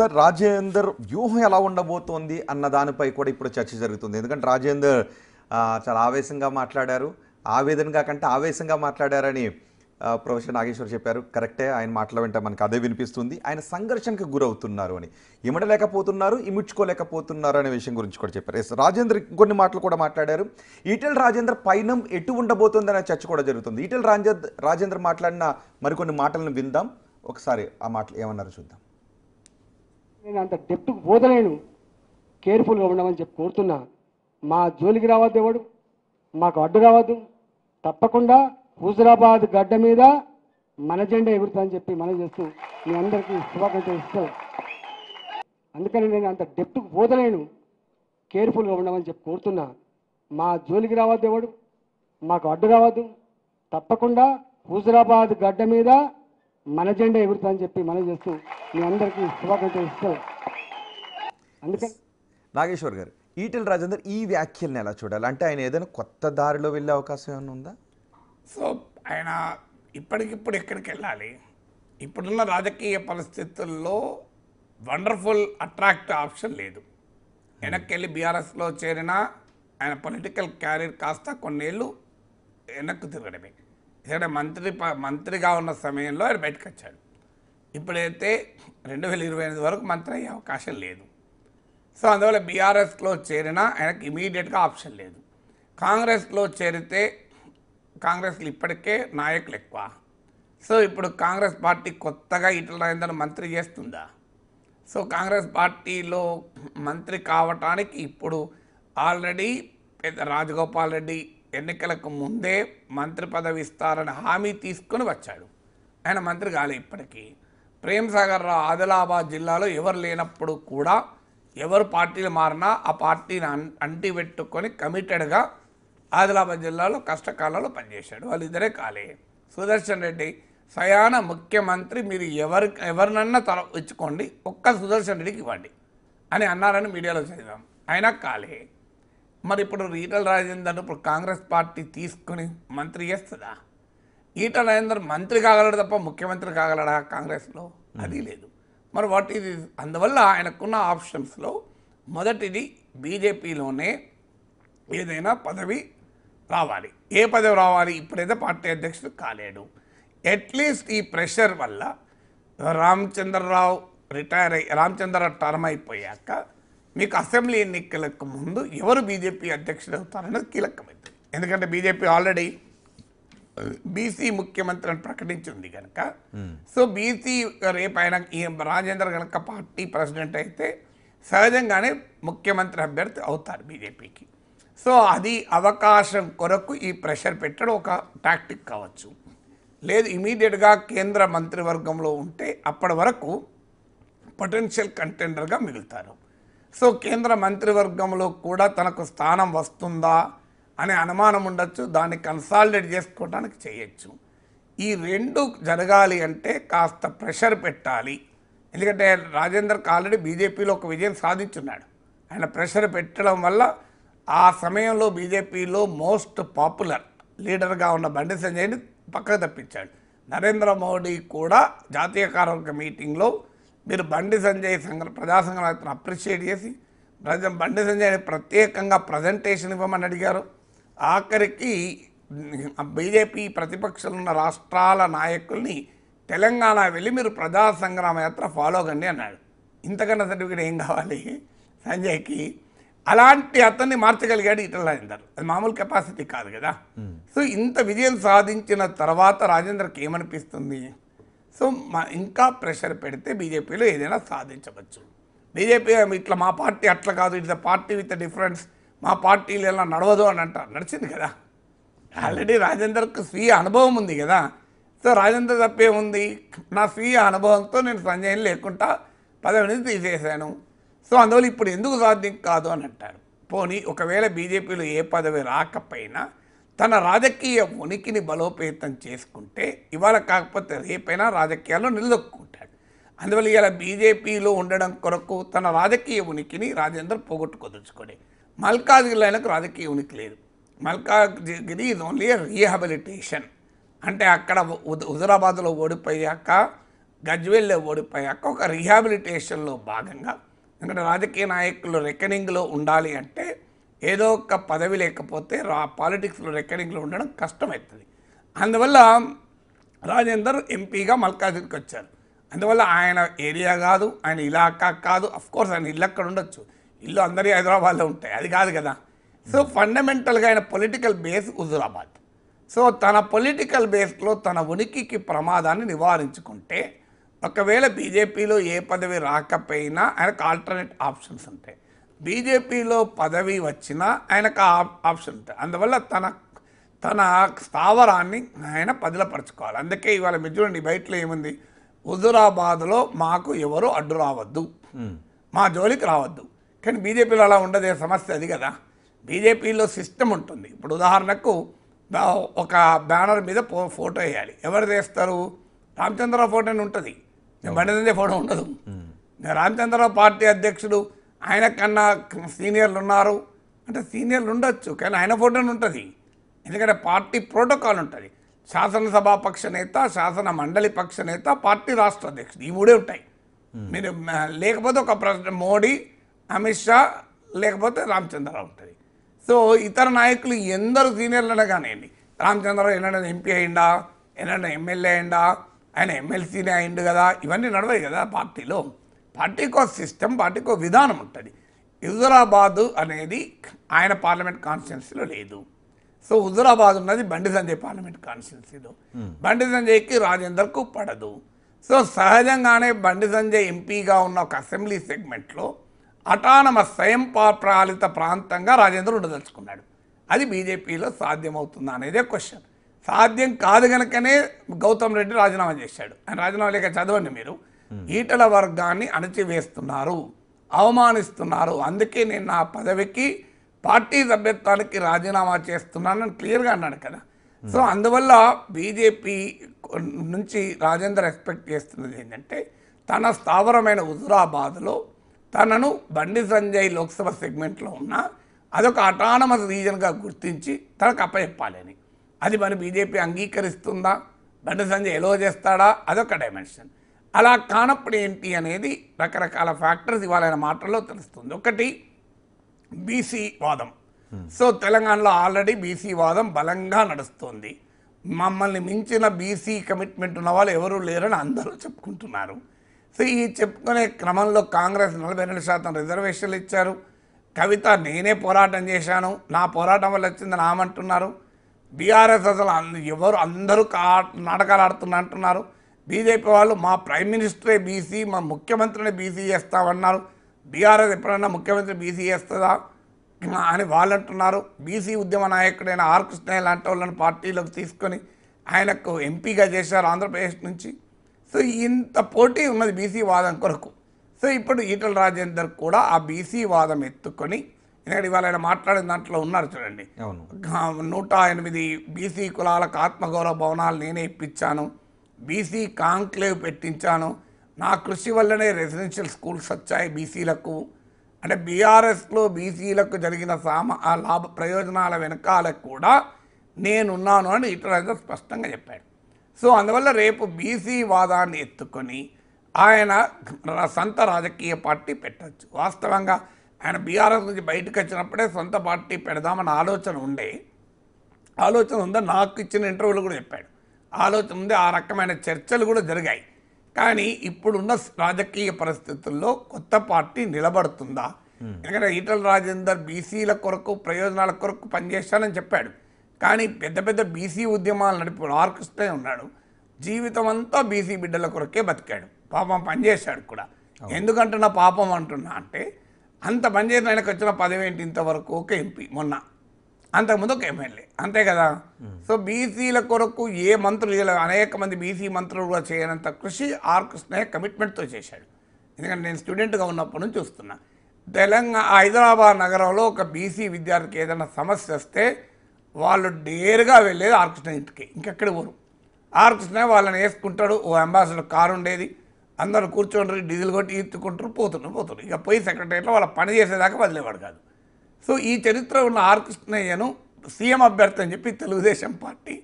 Sir Rajender వ్యూహం ఎలా ఉండబోతోంది అన్న దానిపై కూడా ఇప్పుడు చర్చ జరుగుతుంది. ఎందుకంటే రాజేందర్ చాలా ఆవేశంగా మాట్లాడారు. ఆవేదనగా కంటే ఆవేశంగా మాట్లాడారని ప్రొఫెసర్ నాగేశ్వర్ చెప్పారు. కరెక్టే, ఆయన మాటలు వింటే మనకు అదే వినిపిస్తుంది. ఆయన సంఘర్షణకు గురవుతున్నారు అని, ఇమడలేకపోతున్నారు, ఇముడ్చుకోలేకపోతున్నారు అనే విషయం గురించి కూడా చెప్పారు. రాజేందర్ కొన్ని మాటలు కూడా మాట్లాడారు. ఈటెల రాజేందర్ పైనం ఎటు ఉండబోతుంది అనే చర్చ కూడా జరుగుతుంది. ఈటెల రాజేందర్ మాట్లాడిన మరికొన్ని మాటలను విందాం. ఒకసారి ఆ మాటలు ఏమన్నారో చూద్దాం. నేను అంత డెప్త్కు పోతలేను, కేర్ఫుల్గా ఉండమని చెప్పి కోరుతున్నా. మా జోలికి రావద్దు, ఎవడు మాకు అడ్డు రావద్దు. తప్పకుండా హుజురాబాద్ గడ్డ మీద మన జెండా ఎగురుతుందని చెప్పి మనం చేస్తూ మీ అందరికీ శుభాకాంక్షలు ఇస్తాను. అందుకని నేను అంత డెప్త్కు పోతలేను, కేర్ఫుల్గా ఉండమని చెప్పి కోరుతున్నా. మా జోలికి రావద్దు, ఎవడు మాకు అడ్డు రావద్దు. తప్పకుండా హుజురాబాద్ గడ్డ మీద మన జెండా ఎగురుతుందని చెప్పి మనం చేస్తూ మీ అందరికీ శుభాకాంక్షలు ఇస్తాను. అందుకని నాగేశ్వర్ గారు, ఈటెల రాజేందర్ ఈ వ్యాఖ్యలను ఎలా చూడాలి? అంటే ఆయన ఏదైనా కొత్త దారిలో వెళ్ళే అవకాశం ఏమైనా ఉందా? సో ఆయన ఇప్పటికిప్పుడు ఎక్కడికి వెళ్ళాలి? ఇప్పుడున్న రాజకీయ పరిస్థితుల్లో వండర్ఫుల్ అట్రాక్టివ్ ఆప్షన్ లేదు. వెనక్కి వెళ్ళి బీఆర్ఎస్లో చేరినా ఆయన పొలిటికల్ క్యారియర్ కాస్త కొన్నేళ్ళు వెనక్కు తిరగడమే. ఎందుకంటే మంత్రిగా ఉన్న సమయంలో ఆయన బయటకు వచ్చాడు. ఇప్పుడైతే 2028 వరకు మంత్రి అయ్యే అవకాశం లేదు. సో అందువల్ల బీఆర్ఎస్లో చేరినా ఆయనకు ఇమీడియట్గా ఆప్షన్ లేదు. కాంగ్రెస్లో చేరితే కాంగ్రెస్లో ఇప్పటికే నాయకులు ఎక్కువ. సో ఇప్పుడు కాంగ్రెస్ పార్టీ కొత్తగా ఈటెల రాజేందర్ మంత్రి చేస్తుందా? సో కాంగ్రెస్ పార్టీలో మంత్రి కావటానికి ఇప్పుడు ఆల్రెడీ పెద్ద రాజగోపాల్ రెడ్డి ఎన్నికలకు ముందే మంత్రి పదవి ఇస్తారని హామీ తీసుకొని వచ్చాడు. ఆయన మంత్రి కాలే. ఇప్పటికీ ప్రేమ్ సాగర్ రావు ఆదిలాబాద్ జిల్లాలో ఎవరు లేనప్పుడు కూడా ఎవరు పార్టీలు మారినా ఆ పార్టీని అంటి పెట్టుకొని కమిటెడ్గా ఆదిలాబాద్ జిల్లాలో కష్టకాలంలో పనిచేశాడు. వాళ్ళిద్దరే కాలే. సుదర్శన్ రెడ్డి స్వయాన ముఖ్యమంత్రి మీరు ఎవరినన్నా ఇచ్చుకోండి, ఒక్క సుదర్శన్ రెడ్డికి ఇవ్వండి అని అన్నారని మీడియాలో చదివాం. అయినా కాలే. మరి ఇప్పుడు ఈటెల రాజేందర్ ఇప్పుడు కాంగ్రెస్ పార్టీ తీసుకుని మంత్రి చేస్తుందా? ఈటెల రాజేందర్ మంత్రి కాగలడు తప్ప ముఖ్యమంత్రి కాగలడా కాంగ్రెస్లో? అది లేదు. మరి వాట్ ఇది? అందువల్ల ఆయనకున్న ఆప్షన్స్లో మొదటిది బీజేపీలోనే ఏదైనా పదవి రావాలి. ఏ పదవి రావాలి? ఇప్పుడైతే పార్టీ అధ్యక్షుడు కాలేడు. అట్లీస్ట్ ఈ ప్రెషర్ వల్ల రామచంద్రరావు రామచంద్రరావు టర్మ్ అయిపోయాక మీకు అసెంబ్లీ ఎన్నికలకు ముందు ఎవరు బీజేపీ అధ్యక్షుడు అవుతారనేది కీలకమైంది. ఎందుకంటే బీజేపీ ఆల్రెడీ బీసీ ముఖ్యమంత్రి అని ప్రకటించింది కనుక. సో బీసీ రేపు ఆయన రాజేందర్ కనుక పార్టీ ప్రెసిడెంట్ అయితే సహజంగానే ముఖ్యమంత్రి అభ్యర్థి అవుతారు బీజేపీకి. సో అది అవకాశం కొరకు ఈ ప్రెషర్ పెట్టడం ఒక టాక్టిక్ కావచ్చు. లేదు ఇమీడియట్గా కేంద్ర మంత్రివర్గంలో ఉంటే అప్పటి వరకు పొటెన్షియల్ కంటెండర్గా మిగులుతారు. సో కేంద్ర మంత్రివర్గంలో కూడా తనకు స్థానం వస్తుందా అనే అనుమానం ఉండొచ్చు. దాన్ని కన్సాలిడేట్ చేసుకోవడానికి చేయొచ్చు. ఈ రెండు జరగాలి అంటే కాస్త ప్రెషర్ పెట్టాలి. ఎందుకంటే రాజేందర్కి ఆల్రెడీ బీజేపీలో ఒక విజయం సాధించున్నాడు. ఆయన ప్రెషర్ పెట్టడం వల్ల ఆ సమయంలో బీజేపీలో మోస్ట్ పాపులర్ లీడర్గా ఉన్న బండి సంజయ్ని పక్కకు తప్పించాడు. నరేంద్ర మోడీ కూడా జాతీయ కార్యవర్గ మీటింగ్లో మీరు బండి సంజయ్ ప్రజా సంఘాలను అప్రిషియేట్ చేసి బండి సంజయ్ని ప్రత్యేకంగా ప్రజెంటేషన్ ఇవ్వమని అడిగారు. ఆఖరికి బీజేపీ ప్రతిపక్షాలు ఉన్న రాష్ట్రాల నాయకుల్ని తెలంగాణ వెళ్ళి మీరు ప్రజా సంగ్రామ యాత్ర ఫాలో కండి అన్నాడు. ఇంతకన్నా సర్టిఫికేట్ ఏం కావాలి సంజయ్కి? అలాంటి అతన్ని మార్చగలిగాడు ఈటెల రాజేందర్. అది మామూలు కెపాసిటీ కాదు కదా. సో ఇంత విజయం సాధించిన తర్వాత రాజేందర్కి ఏమనిపిస్తుంది? సో ఇంకా ప్రెషర్ పెడితే బీజేపీలో ఏదైనా సాధించవచ్చు. బీజేపీ ఇట్లా మా పార్టీ అట్లా కాదు, it's the party with difference, మా పార్టీలు ఎలా నడవదు అని అంటారు. నడిచింది కదా. ఆల్రెడీ రాజేందర్కు స్వీయ అనుభవం ఉంది కదా. సో రాజేందర్ తప్పే ఉంది? నా స్వీయ అనుభవంతో నేను సంజయ్ని లేకుండా పదవిని తీసేశాను. సో అందువల్ల ఇప్పుడు ఎందుకు సాధ్యం కాదు అని అంటారు. పోనీ ఒకవేళ బీజేపీలో ఏ పదవి రాకపోయినా తన రాజకీయ ఉనికిని బలోపేతం చేసుకుంటే ఇవాళ కాకపోతే రేపైనా రాజకీయాల్లో నిలదొక్కుంటాడు. అందువల్ల ఇలా బీజేపీలో ఉండడం కొరకు తన రాజకీయ ఉనికిని రాజేందర్ పోగొట్టుకోదలుచుకోండి. మల్కాజ్గిరిలో ఆయనకు రాజకీయ ఉనికి లేదు. Malkajgiri is only rehabilitation. అంటే అక్కడ హుజురాబాద్లో ఓడిపోయాక గజ్వేల్లో ఓడిపోయాక ఒక రీహాబిలిటేషన్లో భాగంగా, ఎందుకంటే రాజకీయ నాయకులు రెకనింగ్లో ఉండాలి అంటే ఏదో ఒక పదవి లేకపోతే పాలిటిక్స్లో రెకనింగ్లో ఉండడం కష్టమవుతుంది. అందువల్ల రాజేందర్ ఎంపీగా మల్కాజ్గిరికి వచ్చారు. అందువల్ల ఆయన ఏరియా కాదు, ఆయన ఇలాకా కాదు. అఫ్కోర్స్ ఆయన ఇల్లు అక్కడ ఉండొచ్చు, ఇల్లు అందరి హైదరాబాద్లో ఉంటాయి, అది కాదు కదా. సో ఫండమెంటల్గా ఆయన పొలిటికల్ బేస్ హుజూరాబాద్. సో తన పొలిటికల్ బేస్లో తన ఉనికికి ప్రమాదాన్ని నివారించుకుంటే, ఒకవేళ బీజేపీలో ఏ పదవి రాకపోయినా ఆయనకు ఆల్టర్నేట్ ఆప్షన్స్ ఉంటాయి. బీజేపీలో పదవి వచ్చినా ఆయనకు ఆప్షన్ ఉంటాయి. అందువల్ల తన స్థావరాన్ని ఆయన పదిలపరచుకోవాలి. అందుకే ఇవాళ మీరు చూడండి, బయటలో ఏముంది, హుజూరాబాద్లో మాకు ఎవరు అడ్డు రావద్దు, మా జోలికి రావద్దు. కానీ బీజేపీలో అలా ఉండదే, సమస్య అది కదా. బీజేపీలో సిస్టమ్ ఉంటుంది. ఇప్పుడు ఉదాహరణకు ఒక బ్యానర్ మీద ఫోటో వేయాలి, ఎవరు వేస్తారు? రామచంద్రరావు ఫోటో అని ఉంటుంది, బండి సంజయ్ ఫోటో ఉండదు. రామచంద్రరావు పార్టీ అధ్యక్షుడు, ఆయన కన్నా సీనియర్లు ఉన్నారు అంటే సీనియర్లు ఉండొచ్చు, కానీ ఆయన ఫోటోని ఉంటుంది. ఎందుకంటే పార్టీ ప్రోటోకాల్ ఉంటుంది. శాసనసభా పక్ష నేత, శాసన మండలి పక్ష నేత, పార్టీ రాష్ట్ర అధ్యక్షుడు, ఈ మూడే ఉంటాయి. మీరు లేకపోతే ఒక ప్రెసిడెంట్ మోడీ, అమిత్ షా, లేకపోతే రామచంద్రరావు ఉంటుంది. సో ఇతర నాయకులు ఎందరు సీనియర్లనే కానివ్వండి, రామచంద్రరావు ఎన్నడైనా ఎంపీ అయిందా, ఎన్నడైనా ఎమ్మెల్యే అయిందా, ఆయన ఎమ్మెల్సీనే అయిండు కదా, ఇవన్నీ నడవాయి కదా పార్టీలో. పార్టీకో సిస్టమ్, పార్టీకో విధానం ఉంటుంది. హుజూరాబాద్ అనేది ఆయన పార్లమెంట్ కాన్స్టిట్యున్సీలో లేదు. సో హుజూరాబాద్ ఉన్నది బండి సంజయ్ పార్లమెంట్ కాన్స్టిట్యున్సీలో. బండి సంజయ్కి రాజేందర్కు పడదు. సో సహజంగానే బండి సంజయ్ ఎంపీగా ఉన్న ఒక అసెంబ్లీ సెగ్మెంట్లో అటానమస్ స్వయం పాలిత ప్రాంతంగా రాజేందర్ ఉండదలుచుకున్నాడు. అది బీజేపీలో సాధ్యమవుతుందా అనేదే క్వశ్చన్. సాధ్యం కాదు కనుకనే గౌతమ్ రెడ్డి రాజీనామా చేశాడు. ఆయన రాజీనామా లేక చదవండి మీరు, ఈటల వర్గాన్ని అణచివేస్తున్నారు, అవమానిస్తున్నారు, అందుకే నేను నా పదవికి పార్టీ సభ్యత్వానికి రాజీనామా చేస్తున్నానని క్లియర్గా అన్నాడు కదా. సో అందువల్ల బీజేపీ నుంచి రాజేందర్ ఎక్స్పెక్ట్ చేస్తున్నది ఏంటంటే, తన స్థావరమైన హుజూరాబాద్లో తనను బండి సంజయ్ లోక్సభ సెగ్మెంట్లో ఉన్న అదొక అటానమస్ రీజన్గా గుర్తించి తనకు అప్పచెప్పాలని. అది మరి బీజేపీ అంగీకరిస్తుందా, బండి సంజయ్ ఎలో చేస్తాడా, అదొక డైమెన్షన్. అలా కానప్పుడు ఏంటి అనేది రకరకాల ఫ్యాక్టర్స్ ఇవాళ ఆయన మాటల్లో తెలుస్తుంది. ఒకటి బీసీ వాదం. సో తెలంగాణలో ఆల్రెడీ బీసీ వాదం బలంగా నడుస్తుంది. మమ్మల్ని మించిన బీసీ కమిట్మెంట్ ఉన్న వాళ్ళు ఎవరూ లేరని అందరూ చెప్పుకుంటున్నారు. సో ఈ చెప్పుకునే క్రమంలో కాంగ్రెస్ 42% రిజర్వేషన్లు ఇచ్చారు. కవిత నేనే పోరాటం చేశాను, నా పోరాటం వల్ల వచ్చిందని ఆమంటున్నారు. బీఆర్ఎస్ అసలు ఎవరు అందరూ నాటకాలు ఆడుతున్నా అంటున్నారు. బీజేపీ వాళ్ళు మా ప్రైమ్ మినిస్టరే బీసీ, మా ముఖ్యమంత్రిని బీసీ చేస్తామన్నారు. బీఆర్ఎస్ ఎప్పుడైనా ముఖ్యమంత్రి బీసీ చేస్తుందా అని వాళ్ళు అంటున్నారు. బీసీ ఉద్యమ నాయకుడైన ఆర్ కృష్ణయ్య లాంటి వాళ్ళని పార్టీలోకి తీసుకొని ఆయనకు ఎంపీగా చేశారు ఆంధ్రప్రదేశ్ నుంచి. సో ఇంత పోటీ ఉన్నది బీసీ వాదం కొరకు. సో ఇప్పుడు ఈటల రాజేందర్ కూడా ఆ బీసీ వాదం ఎత్తుకొని, ఎందుకంటే ఇవాళ ఆయన మాట్లాడిన దాంట్లో ఉన్నారు చూడండి, 108 బీసీ కులాలకు ఆత్మగౌరవ భవనాలు నేనే ఇప్పించాను, బీసీ కాంక్లేవ్ పెట్టించాను, నా కృషి వల్లనే రెసిడెన్షియల్ స్కూల్స్ వచ్చాయి బీసీలకు. అంటే బీఆర్ఎస్లో బీసీలకు జరిగిన లాభ ప్రయోజనాల వెనకాల కూడా నేనున్నాను అని ఈటల రాజేందర్ స్పష్టంగా చెప్పాడు. సో అందువల్ల రేపు బీసీ వాదాన్ని ఎత్తుకొని ఆయన సొంత రాజకీయ పార్టీ పెట్టచ్చు. వాస్తవంగా ఆయన బీఆర్ఎస్ నుంచి బయటకు వచ్చినప్పుడే సొంత పార్టీ పెడదామన్న ఆలోచన ఉందని నాకు ఇచ్చిన ఇంటర్వ్యూలో కూడా చెప్పాడు. ఆలోచన ఉంది, ఆ రకమైన చర్చలు కూడా జరిగాయి. కానీ ఇప్పుడున్న రాజకీయ పరిస్థితుల్లో కొత్త పార్టీ నిలబడుతుందా? ఎందుకంటే ఈటల రాజేందర్ బీసీల కొరకు ప్రయోజనాల కొరకు పనిచేస్తానని చెప్పాడు. కానీ పెద్ద పెద్ద బీసీ ఉద్యమాలు నడిపాడు. ఆర్ కృష్ణయ్య ఉన్నాడు, జీవితం అంతా బీసీ బిడ్డల కొరకే బతికాడు, పాపం పనిచేశాడు కూడా. ఎందుకంటున్నా పాపం అంటున్నా అంటే, అంత పనిచేసిన ఆయనకు వచ్చిన పదవి ఏంటి ఇంతవరకు? ఒక ఎంపీ, మొన్న అంతకుముందు ఒక ఎమ్మెల్యే, అంతే కదా. సో బీసీల కొరకు ఏ మంత్రులు, అనేక మంది బీసీ మంత్రులు కూడా చేయనంత కృషి ఆర్ కృష్ణయ్య కమిట్మెంట్తో చేశాడు. ఎందుకంటే నేను స్టూడెంట్గా ఉన్నప్పటి నుంచి చూస్తున్నా, హైదరాబాద్ నగరంలో ఒక బీసీ విద్యార్థికి ఏదైనా సమస్య వస్తే వాళ్ళు డేర్గా వెళ్ళేది ఆర్ కృష్ణయ్య ఇంటికి, ఇంకెక్కడ పోరు. ఆర్ కృష్ణయ్య వాళ్ళని వేసుకుంటాడు. ఓ అంబాసిడర్ కారు ఉండేది, అందరూ కూర్చోండి, డీజిల్ కొట్టి ఈత్తుకుంటారు, పోతున్నారు. ఇక పోయి సెక్రటరీలో వాళ్ళ పని చేసేదాకా వదిలేవాడు కాదు. సో ఈ చరిత్ర ఉన్న ఆర్ కృష్ణయ్యను సీఎం అభ్యర్థి అని చెప్పి తెలుగుదేశం పార్టీ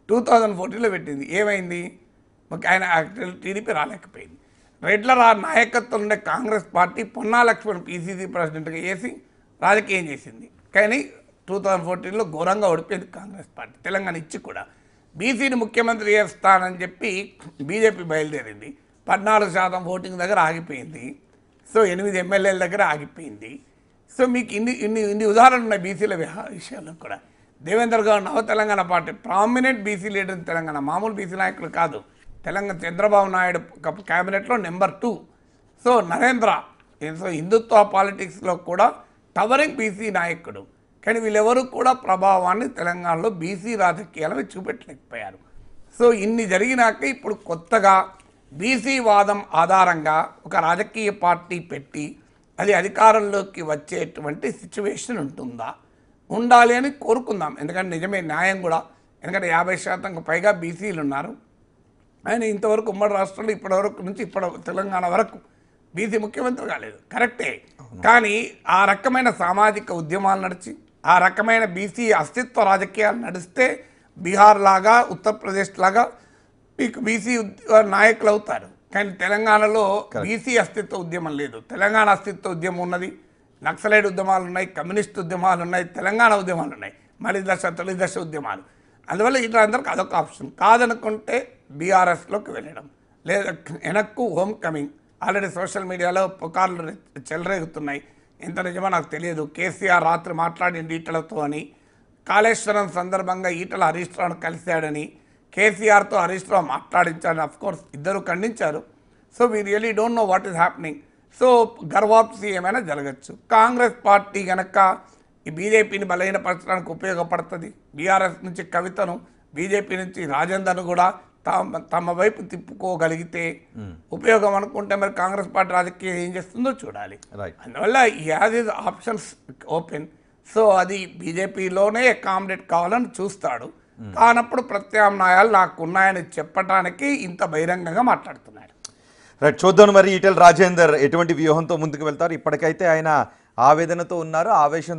2014లో పెట్టింది. ఏమైంది? ఆయన టీడీపీ రాలేకపోయింది. రెడ్ల నాయకత్వం ఉండే కాంగ్రెస్ పార్టీ పొన్నా లక్ష్మణ్ పీసీసీ ప్రెసిడెంట్గా చేసి రాజకీయం చేసింది. కానీ 2014లో ఘోరంగా ఓడిపోయింది కాంగ్రెస్ పార్టీ. తెలంగాణ ఇచ్చి కూడా బీసీని ముఖ్యమంత్రి చేస్తానని చెప్పి బీజేపీ బయలుదేరింది. 14% ఓటింగ్ దగ్గర ఆగిపోయింది. సో 8 ఎమ్మెల్యేల దగ్గర ఆగిపోయింది. సో మీకు ఇన్ని ఉదాహరణలు ఉన్నాయి బీసీల విషయాల్లో కూడా. దేవేందర్ గౌడ్ నవ Telangana party prominent BC leader Telangana, మామూలు బీసీ నాయకులు కాదు. తెలంగాణ చంద్రబాబు నాయుడు క్యాబినెట్లో నెంబర్ 2. సో నరేంద్ర సో హిందుత్వ పాలిటిక్స్లో కూడా టవరింగ్ బీసీ నాయకుడు. కానీ వీళ్ళెవరూ కూడా ప్రభావాన్ని తెలంగాణలో బీసీ రాజకీయాలను చూపెట్టలేకపోయారు. సో ఇన్ని జరిగినాక ఇప్పుడు కొత్తగా బీసీ వాదం ఆధారంగా ఒక రాజకీయ పార్టీ పెట్టి అది అధికారంలోకి వచ్చేటువంటి సిచ్యువేషన్ ఉంటుందా? ఉండాలి అని కోరుకుందాం. ఎందుకంటే నిజమే, న్యాయం కూడా. ఎందుకంటే 50% పైగా బీసీలు ఉన్నారు. ఆయన ఇంతవరకు ఉమ్మడి రాష్ట్రంలో ఇప్పటివరకు నుంచి తెలంగాణ వరకు బీసీ ముఖ్యమంత్రి కాలేదు, కరెక్టే. కానీ ఆ రకమైన సామాజిక ఉద్యమాలు నడిచి ఆ రకమైన బీసీ అస్తిత్వ రాజకీయాలు నడిస్తే బీహార్ లాగా ఉత్తరప్రదేశ్ లాగా మీకు బీసీ నాయకులు అవుతారు. కానీ తెలంగాణలో బీసీ అస్తిత్వ ఉద్యమం లేదు. తెలంగాణ అస్తిత్వ ఉద్యమం ఉన్నది, నక్సలైట్ ఉద్యమాలు ఉన్నాయి, కమ్యూనిస్ట్ ఉద్యమాలు ఉన్నాయి, తెలంగాణ ఉద్యమాలు ఉన్నాయి, మలి దశ తొలి దశ ఉద్యమాలు. అందువల్ల ఇట్లా అందరికి అదొక ఆప్షన్. కాదనుకుంటే బీఆర్ఎస్లోకి వెళ్ళడం, లేదా వెనక్కు హోమ్ కమింగ్. ఆల్రెడీ సోషల్ మీడియాలో పుకార్లు చెలరేగుతున్నాయి. ఎంత నిజమో నాకు తెలియదు. కేసీఆర్ రాత్రి మాట్లాడిన ఈటలతో అని, కాళేశ్వరం సందర్భంగా ఈటల హరీష్ రావును కలిశాడని, కేసీఆర్తో హరీష్ రావు మాట్లాడించాడని అఫ్కోర్స్ ఇద్దరు ఖండించారు. So we really don't know what is happening. So ghar wapsi ఏమైనా జరగచ్చు. కాంగ్రెస్ పార్టీ కనుక ఈ బీజేపీని బలహీనపరచడానికి ఉపయోగపడుతుంది. బీఆర్ఎస్ నుంచి కవితను, బీజేపీ నుంచి రాజేందర్ను కూడా తమ వైపు తిప్పుకోగలిగితే ఉపయోగం అనుకుంటే మరి కాంగ్రెస్ పార్టీ రాజకీయం ఏం చేస్తుందో చూడాలి. అందువల్ల ఈ has is options open. So అది బీజేపీలోనే అకామిడేట్ కావాలని చూస్తాడు. కానప్పుడు ప్రత్యామ్నాయాలు నాకు ఉన్నాయని చెప్పడానికి ఇంత బహిరంగంగా మాట్లాడుతున్నాడు. రైట్, చూద్దాం మరి ఈటెల రాజేందర్ ఎటువంటి వ్యూహంతో ముందుకు వెళ్తారు. ఇప్పటికైతే ఆయన ఆవేదనతో ఉన్నారు, ఆవేశం